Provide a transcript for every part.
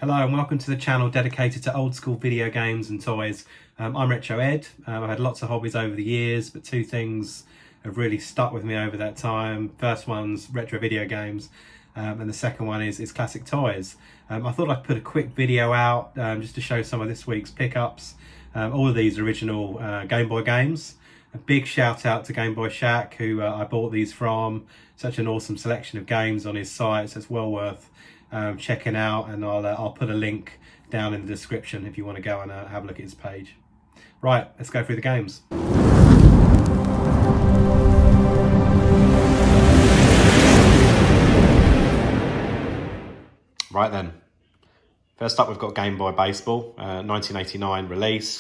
Hello and welcome to the channel dedicated to old school video games and toys. I'm Retro Ed. I've had lots of hobbies over the years, but two things have really stuck with me over that time. First one's retro video games, and the second one is classic toys. I thought I'd put a quick video out just to show some of this week's pickups. All of these original Game Boy games. A big shout out to Gameboy Shack, who I bought these from. Such an awesome selection of games on his site, so it's well worth checking out, and I'll put a link down in the description if you want to go and have a look at his page. Right, let's go through the games. Right then, first up we've got Gameboy Baseball, 1989 release.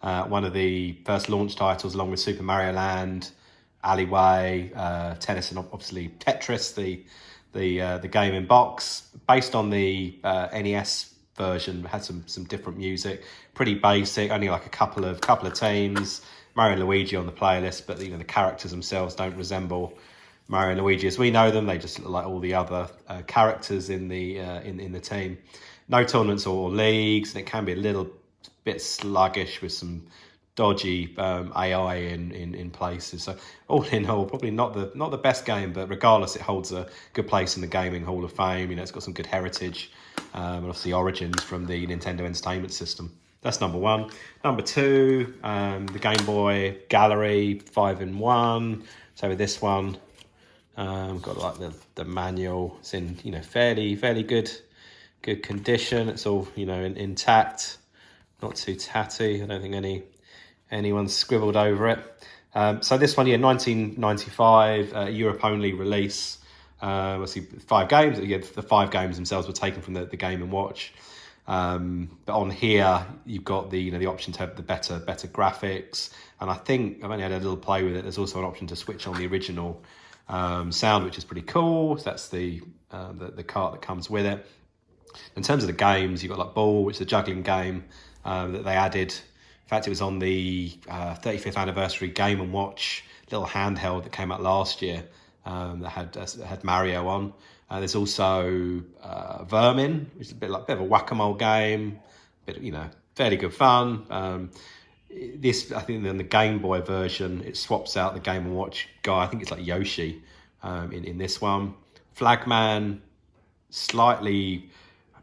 One of the first launch titles, along with Super Mario Land, Alleyway, Tennis, and obviously Tetris, the game in box. Based on the NES version, had some different music. Pretty basic, only like a couple of teams. Mario and Luigi on the playlist, but the characters themselves don't resemble Mario and Luigi as we know them. They just look like all the other characters in the team. No tournaments or leagues, and it can be a little bit sluggish with some dodgy AI in places. So all in all, probably not the best game, but regardless, it holds a good place in the Gaming Hall of Fame. It's got some good heritage, and obviously origins from the Nintendo Entertainment System. That's number one. Number two, the Game Boy Gallery 5-in-1. So with this one, got like the manual. It's in fairly good condition. It's all intact, not too tatty. I don't think anyone's scribbled over it. So this one, 1995, Europe only release. Obviously 5 games. The 5 games themselves were taken from the Game & Watch. But on here, you've got the option to have the better graphics. And I think I've only had a little play with it. There's also an option to switch on the original sound, which is pretty cool. So that's the cart that comes with it. In terms of the games, you've got like Ball, which is a juggling game that they added. In fact, it was on the 35th anniversary Game & Watch little handheld that came out last year that had Mario on. There's also Vermin, which is a bit of a whack-a-mole game, fairly good fun. This, I think, in the Game Boy version, it swaps out the Game & Watch guy. I think it's like Yoshi in this one. Flagman, slightly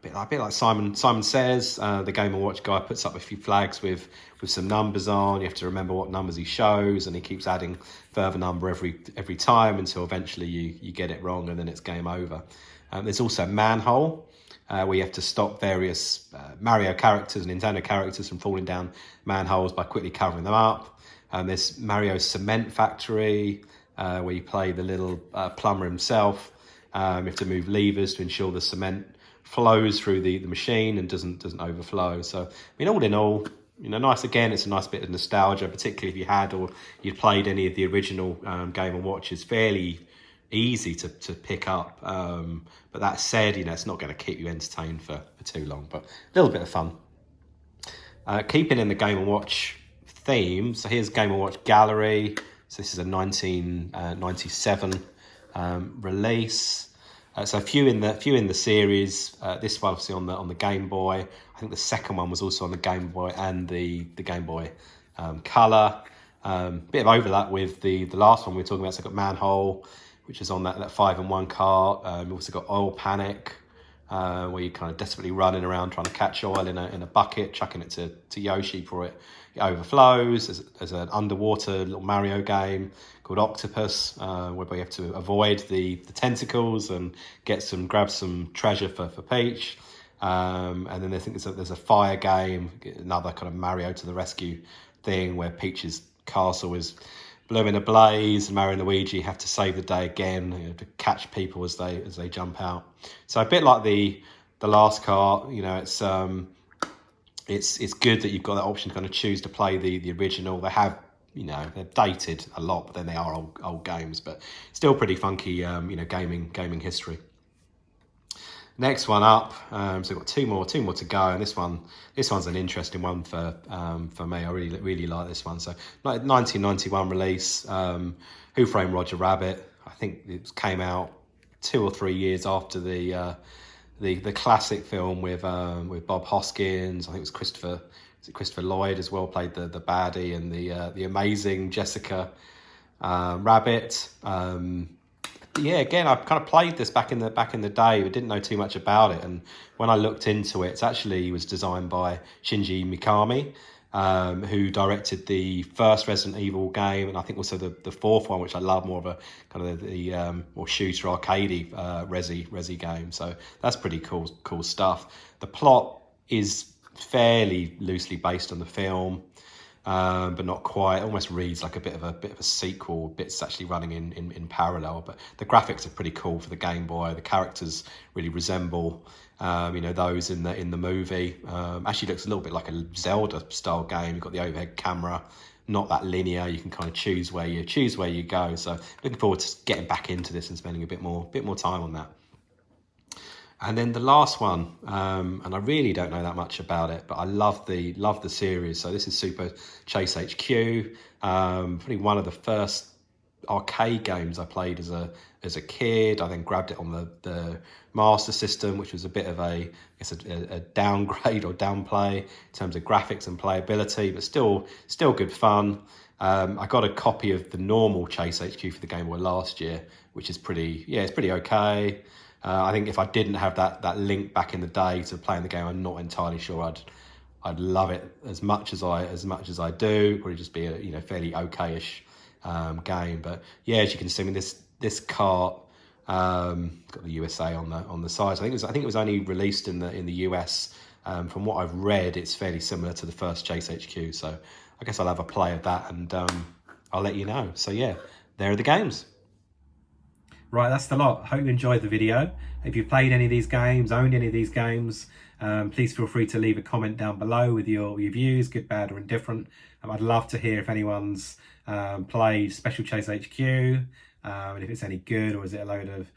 a bit like Simon Says. The Game & Watch guy puts up a few flags with some numbers on. You have to remember what numbers he shows, and he keeps adding further number every time until eventually you get it wrong, and then it's game over. There's also Manhole, where you have to stop various Mario characters and Nintendo characters from falling down manholes by quickly covering them up. There's Mario's Cement Factory, where you play the little plumber himself. You have to move levers to ensure the cement flows through the machine and doesn't overflow. So all in all, nice. Again, it's a nice bit of nostalgia, particularly if you had or you'd played any of the original Game & Watches. Fairly easy to pick up, but that said, it's not going to keep you entertained for too long, but a little bit of fun. Keeping in the Game & Watch theme, so here's Game & Watch Gallery. So this is a 1997 release. So a few in the series. This one obviously on the Game Boy. I think the second one was also on the Game Boy and the Game Boy Color. Bit of overlap with the last one we were talking about. So I've got Manhole, which is on that 5-in-1 cart. We've also got Oil Panic, where you're kind of desperately running around trying to catch oil in a bucket, chucking it to Yoshi before it overflows. There's an underwater little Mario game called Octopus, where you have to avoid the tentacles and grab some treasure for Peach. And then I think there's a fire game, another kind of Mario to the rescue thing, where Peach's castle is blooming ablaze, and Mario and Luigi have to save the day again, to catch people as they jump out. So a bit like the last cart, it's good that you've got that option to kind of choose to play the original. They have, they're dated a lot, but then they are old games, but still pretty funky, gaming history. Next one up, so we've got two more to go, and this one's an interesting one for me. I really like this one. So 1991 release, Who Framed Roger Rabbit. I think it came out 2 or 3 years after the the classic film with Bob Hoskins. I think it was Christopher Lloyd as well played the baddie, and the amazing Jessica Rabbit. Yeah, again, I kind of played this back in the day, but didn't know too much about it. And when I looked into it, it was designed by Shinji Mikami, who directed the first Resident Evil game, and I think also the fourth one, which I love, more of a kind of the more shooter arcadey resi game. So that's pretty cool stuff. The plot is fairly loosely based on the film. But not quite. It almost reads like a bit of a sequel. Bits actually running in parallel. But the graphics are pretty cool for the Game Boy. The characters really resemble, those in the movie. Actually, looks a little bit like a Zelda style game. You've got the overhead camera, not that linear. You can kind of choose where you go. So looking forward to getting back into this and spending a bit more time on that. And then the last one, and I really don't know that much about it, but I love the series. So this is Super Chase HQ. Probably one of the first arcade games I played as a kid. I then grabbed it on the Master System, which was a bit of a downgrade or downplay in terms of graphics and playability, but still good fun. I got a copy of the normal Chase HQ for the Game Boy last year, which is it's pretty okay. I think if I didn't have that link back in the day to playing the game, I'm not entirely sure I'd love it as much as I do. Probably just be a fairly okay-ish game. But yeah, as you can see, I mean, this cart got the USA on the side. So I think it was only released in the US. From what I've read, it's fairly similar to the first Chase HQ. So I guess I'll have a play of that, and I'll let you know. So yeah, there are the games. Right, that's the lot. Hope you enjoyed the video. If you've played any of these games, owned any of these games, please feel free to leave a comment down below with your views, good, bad or indifferent. I'd love to hear if anyone's played Special Chase HQ, and if it's any good, or is it a load of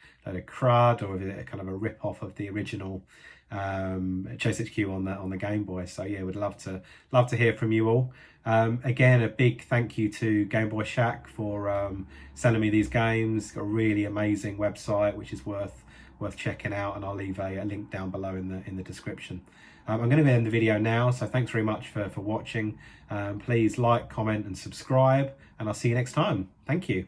crud, or is it a kind of a rip-off of the original Chase HQ on the Game Boy. So yeah, would love to hear from you all. Again, a big thank you to Game Boy Shack for sending me these games. Got a really amazing website which is worth checking out, and I'll leave a link down below in the description. I'm going to end the video now, so thanks very much for watching. Please like, comment and subscribe, and I'll see you next time. Thank you.